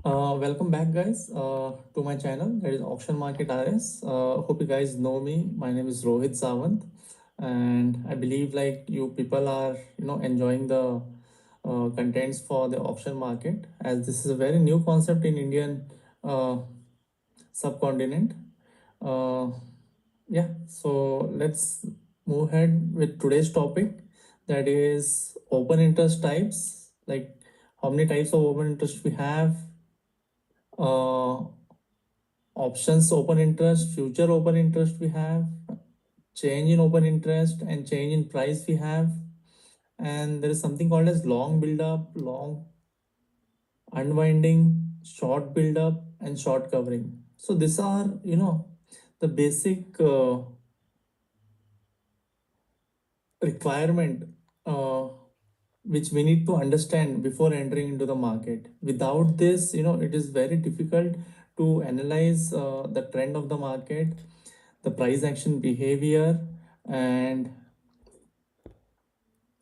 Welcome back, guys, to my channel. That is Auction Market RS. Hope you guys know me. My name is Rohit Sawant, and I believe like you people are enjoying the contents for the auction market, as this is a very new concept in Indian uh, subcontinent. Uh, yeah, so let's move ahead with today's topic, that is open interest types. Like how many types of open interest we have, uh, options open interest, future open interest we have, change in open interest and change in price we have, and there is something called as long build up, long unwinding, short build up and short covering. So these are the basic requirement uh, which we need to understand before entering into the market. Without this, it is very difficult to analyze the trend of the market, the price action behavior, and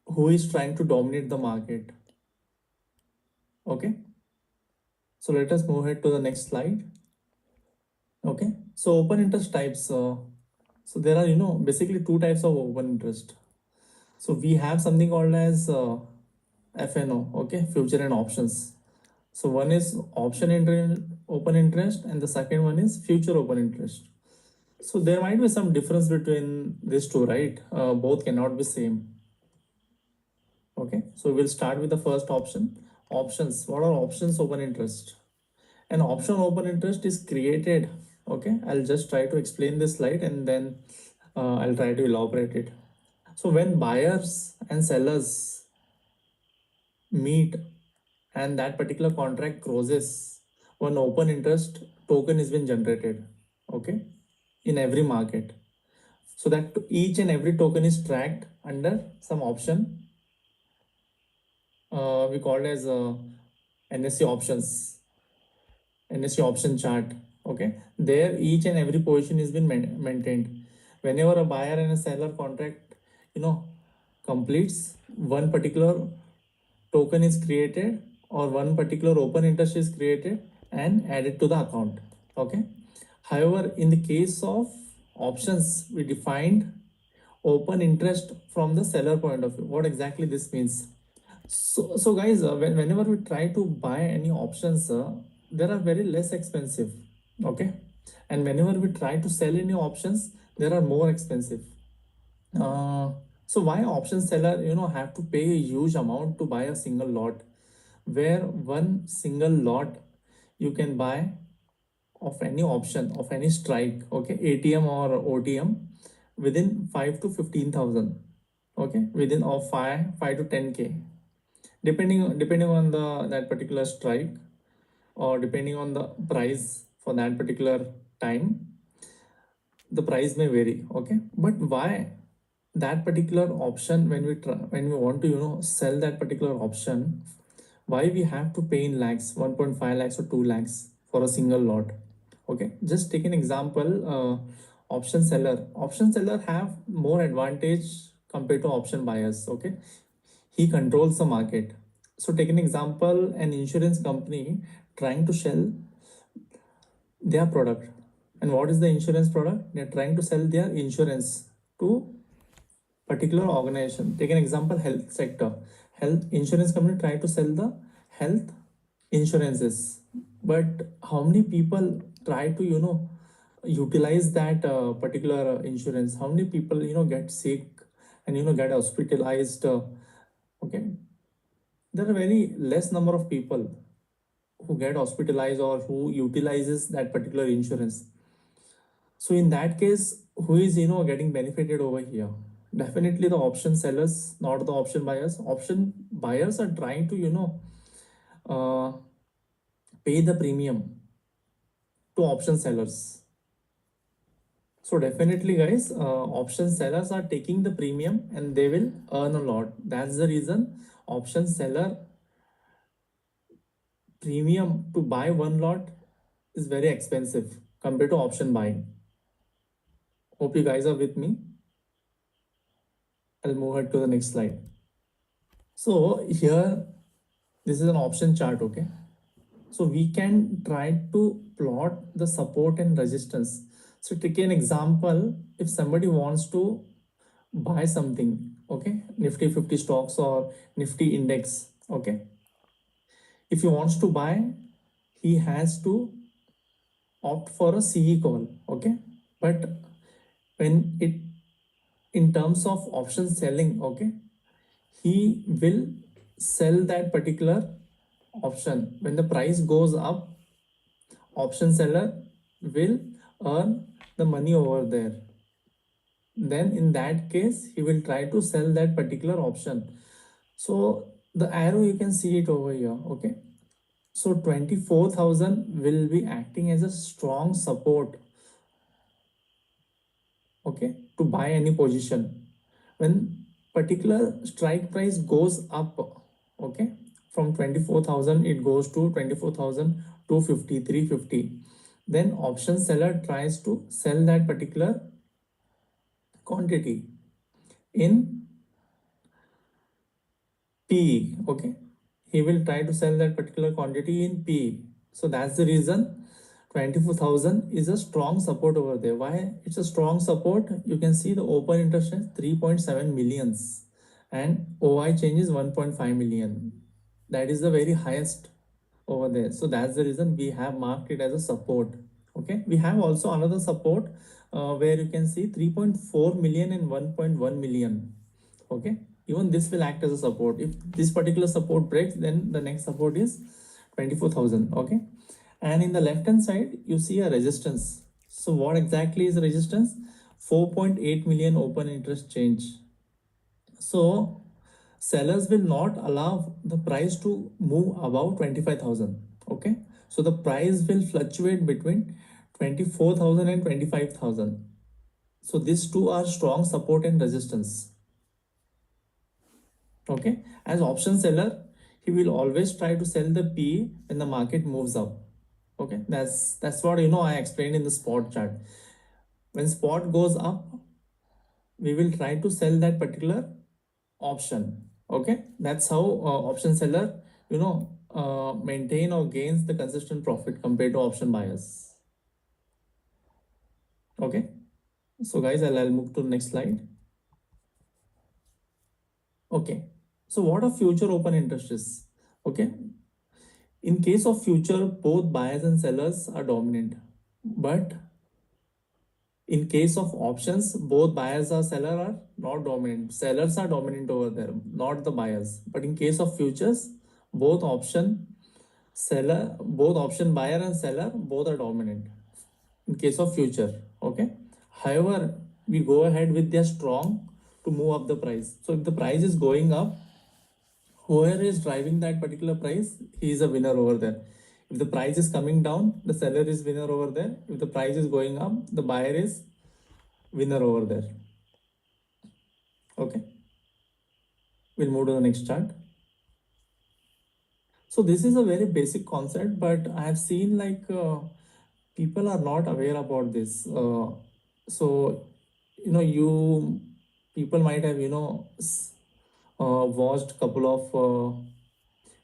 who is trying to dominate the market. Okay, so let us move ahead to the next slide. Okay, so open interest types. So there are basically two types of open interest. So we have something called as FNO, okay, future and options. So one is open interest and the second one is future open interest. So there might be some difference between these two, right? Both cannot be same. Okay, so we'll start with the first option. Options. What are options open interest? An option open interest is created. Okay, I'll just try to explain this slide and then I'll try to elaborate it. So when buyers and sellers meet and that particular contract closes, one open interest token is being generated, okay, in every market. So that each and every token is tracked under some option, we call it as NSE options, NSE option chart. Okay, there each and every position is been maintained. Whenever a buyer and a seller contract, completes, one particular token is created or one particular open interest is created and added to the account. Okay, however, in the case of options, we defined open interest from the seller point of view. What exactly this means? So guys, whenever we try to buy any options, they are very less expensive. Okay, and whenever we try to sell any options, they are more expensive. Uh, so why option seller have to pay a huge amount to buy a single lot, where one single lot you can buy of any option of any strike, okay, ATM or OTM, within 5 to 15,000, okay, within of 5 to 10K, depending on the that particular strike, or depending on the price for that particular time, the price may vary. Okay, but why that particular option, when we try, when we want to sell that particular option, why we have to pay in lakhs, 1.5 lakhs or 2 lakhs for a single lot? Okay, just take an example. Option seller have more advantage compared to option buyers. Okay, he controls the market. So take an example, an insurance company trying to sell their product. And what is the insurance product? They're trying to sell their insurance to particular organization. Take an example, health sector. Health insurance company try to sell the health insurances. But how many people try to, utilize that particular insurance? How many people, get sick and, get hospitalized? Okay. There are very less number of people who get hospitalized or who utilizes that particular insurance. So in that case, who is getting benefited over here? Definitely the option sellers, not the option buyers. Option buyers are trying to uh, pay the premium to option sellers. So definitely, guys, option sellers are taking the premium and they will earn a lot. That's the reason option seller premium to buy one lot is very expensive compared to option buying. Hope you guys are with me. I'll move ahead to the next slide. So here, this is an option chart, okay? So we can try to plot the support and resistance. So take an example, if somebody wants to buy something, okay, Nifty 50 stocks or Nifty index, okay, if he wants to buy, he has to opt for a CE call, okay, but when it in terms of option selling, okay, he will sell that particular option. When the price goes up, option seller will earn the money over there. Then in that case, he will try to sell that particular option. So the arrow, you can see it over here, okay. So 24,000 will be acting as a strong support, okay, to buy any position. When particular strike price goes up, okay, from 24,000 it goes to 24,250, 350, then option seller tries to sell that particular quantity in PE, okay, he will try to sell that particular quantity in PE. So that's the reason 24,000 is a strong support over there. Why it's a strong support? You can see the open interest is 3.7 millions and OI change is 1.5 million. That is the very highest over there. So that's the reason we have marked it as a support. Okay, we have also another support where you can see 3.4 million and 1.1 million. Okay, even this will act as a support. If this particular support breaks, then the next support is 24,000. Okay, and in the left hand side you see a resistance. So what exactly is resistance? 4.8 million open interest change. So sellers will not allow the price to move above 25,000. Okay, so the price will fluctuate between 24,000 and 25,000. So these two are strong support and resistance. Okay, as option seller, he will always try to sell the P when the market moves up. Okay, that's what I explained in the spot chart. When spot goes up, we will try to sell that particular option. Okay, that's how option seller maintain or gains the consistent profit compared to option buyers. Okay, so guys, I'll move to the next slide. Okay, so what a future open interest is? Okay, in case of future, both buyers and sellers are dominant, but in case of options, both buyers or seller are not dominant. Sellers are dominant over there, not the buyers. But in case of futures, both option both option buyer and seller, both are dominant in case of future. Okay. However, we go ahead with their strong to move up the price. So if the price is going up, whoever is driving that particular price, he is a winner over there. If the price is coming down, the seller is winner over there. If the price is going up, the buyer is winner over there. Okay, we'll move to the next chart. So this is a very basic concept, but I have seen like people are not aware about this. So you people might have watched couple of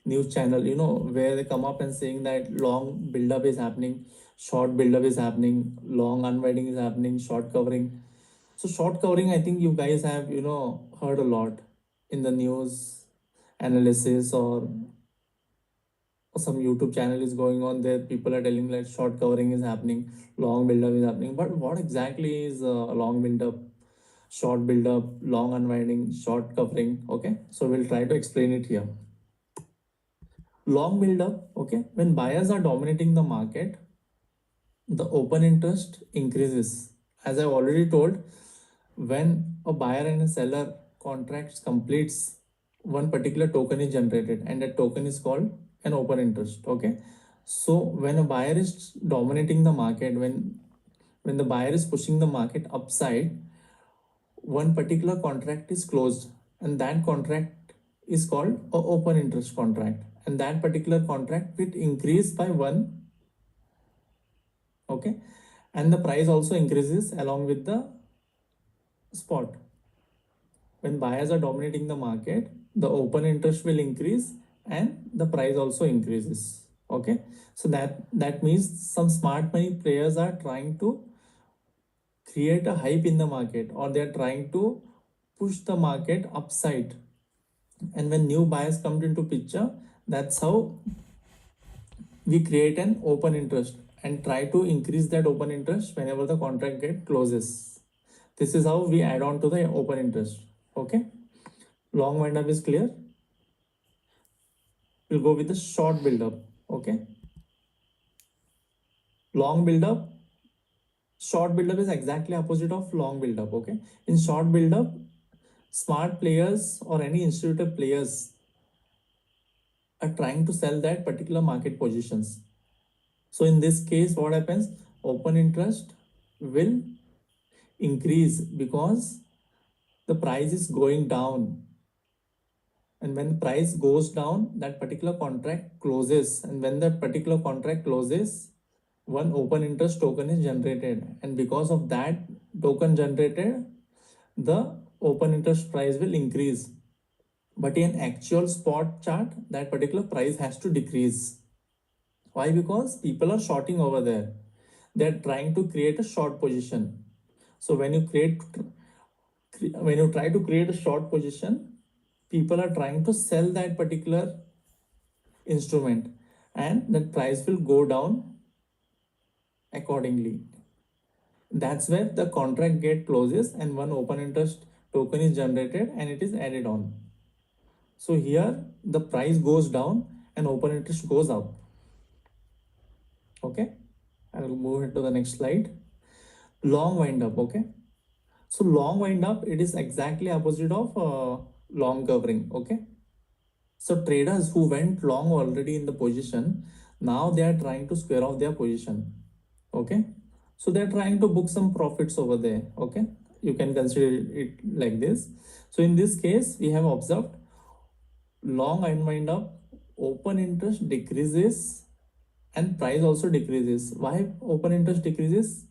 news channel where they come up and saying that long buildup is happening, short buildup is happening, long unwinding is happening, short covering. So short covering, I think you guys have heard a lot in the news analysis, or some YouTube channel is going on there. People are telling like short covering is happening, long buildup is happening. But what exactly is long buildup, short buildup, long unwinding, short covering? Okay, so we'll try to explain it here. Long buildup, okay, when buyers are dominating the market, the open interest increases. As I've already told, when a buyer and a seller contracts completes, one particular token is generated and that token is called an open interest. Okay, so when a buyer is dominating the market, when the buyer is pushing the market upside, one particular contract is closed and that contract is called a open interest contract, and that particular contract will increase by one. Okay, and the price also increases along with the spot. When buyers are dominating the market, the open interest will increase and the price also increases. Okay, so that means some smart money players are trying to create a hype in the market, or they're trying to push the market upside. And when new buyers come into picture, that's how we create an open interest and try to increase that open interest whenever the contract get closes. This is how we add on to the open interest. Okay, long wind up is clear. We'll go with the short build up. Okay, long build up, short build up is exactly opposite of long build up. Okay, in short build up, smart players or any instituted players are trying to sell that particular market positions. So in this case, what happens? Open interest will increase because the price is going down. And when the price goes down, that particular contract closes. And when that particular contract closes, one open interest token is generated. And because of that token generated, the open interest price will increase. But in actual spot chart, that particular price has to decrease. Why? Because people are shorting over there. They're trying to create a short position. So when you try to create a short position, people are trying to sell that particular instrument, and that price will go down accordingly. That's where the contract get closes and one open interest token is generated and it is added on. So here the price goes down and open interest goes up. Okay, I will move it to the next slide. Long wind up. Okay, so long wind up, it is exactly opposite of long covering. Okay, so traders who went long already in the position, now they are trying to square off their position. Okay, so they're trying to book some profits over there. Okay, you can consider it like this. So in this case, we have observed long unwind up, open interest decreases and price also decreases. Why open interest decreases?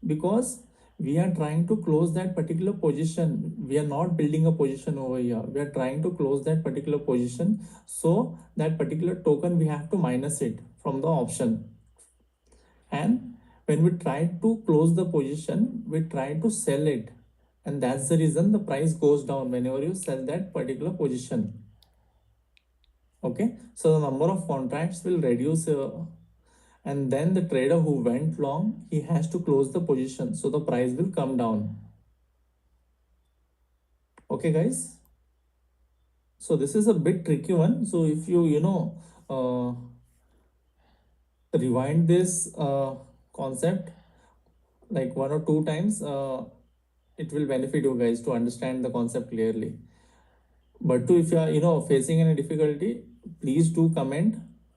Because we are trying to close that particular position. We are not building a position over here. We are trying to close that particular position. So that particular token, we have to minus it from the option. And when we try to close the position, we try to sell it. And that's the reason the price goes down whenever you sell that particular position. Okay, so the number of contracts will reduce, and then the trader who went long, he has to close the position, so the price will come down. Okay guys, so this is a bit tricky one. So if you uh, rewind this concept like one or two times, it will benefit you guys to understand the concept clearly. But if you are facing any difficulty, please do comment.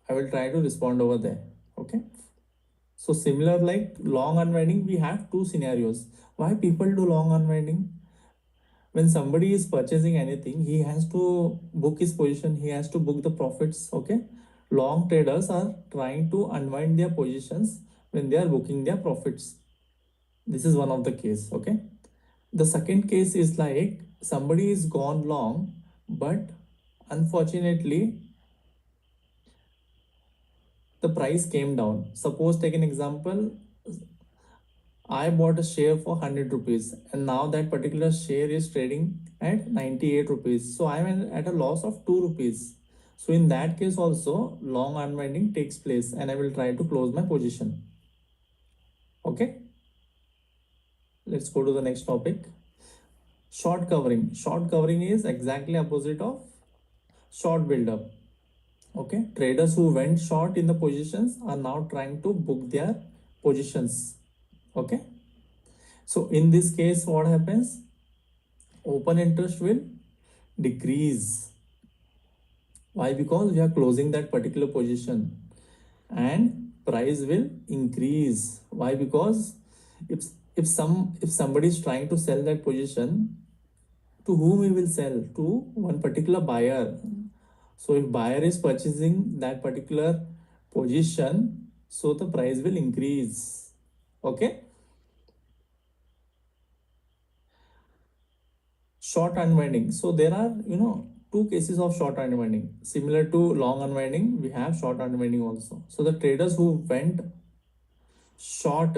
I will try to respond over there. Okay, so similar like long unwinding, we have two scenarios. Why people do long unwinding? When somebody is purchasing anything, he has to book his position, he has to book the profits. Okay, long traders are trying to unwind their positions when they are booking their profits. This is one of the case. Okay, the second case is like somebody is gone long, but unfortunately the price came down. Suppose, take an example, I bought a share for 100 rupees and now that particular share is trading at 98 rupees. So I am at a loss of 2 rupees. So in that case also, long unwinding takes place and I will try to close my position. Okay, let's go to the next topic. Short covering. Short covering is exactly opposite of short build-up. Okay, traders who went short in the positions are now trying to book their positions. Okay, so in this case, what happens? Open interest will decrease. Why? Because we are closing that particular position, and price will increase. Why? Because if somebody is trying to sell that position, to whom he will sell? To one particular buyer. So if buyer is purchasing that particular position, so the price will increase. Okay, short unwinding. So there are two cases of short unwinding. Similar to long unwinding, we have short unwinding also. So the traders who went short,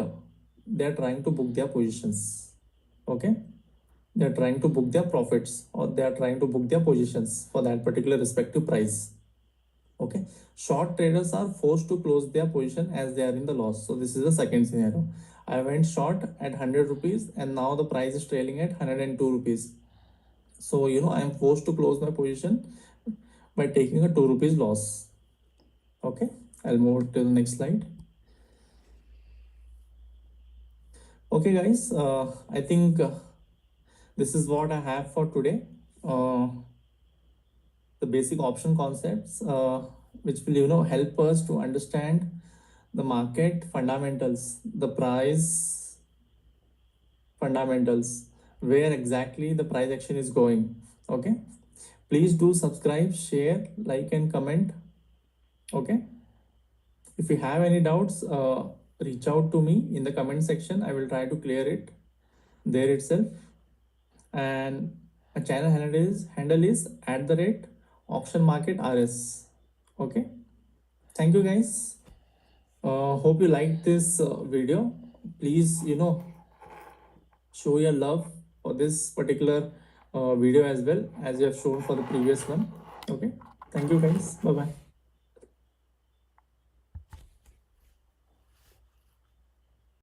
they're trying to book their positions. Okay, they're trying to book their profits, or they're trying to book their positions for that particular respective price. Okay, short traders are forced to close their position as they are in the loss. So this is the second scenario. I went short at 100 rupees and now the price is trailing at 102 rupees. So I am forced to close my position by taking a 2 rupees loss. Okay, I'll move to the next slide. Okay guys, I think this is what I have for today. The basic option concepts, which will help us to understand the market fundamentals, the price fundamentals, where exactly the price action is going. Okay, please do subscribe, share, like and comment. Okay, if you have any doubts, reach out to me in the comment section. I will try to clear it there itself. And my channel handle is @auction market rs. Okay, thank you guys. Hope you liked this video. Please show your love for this particular video as well as you have shown for the previous one. Okay, thank you guys. Bye bye.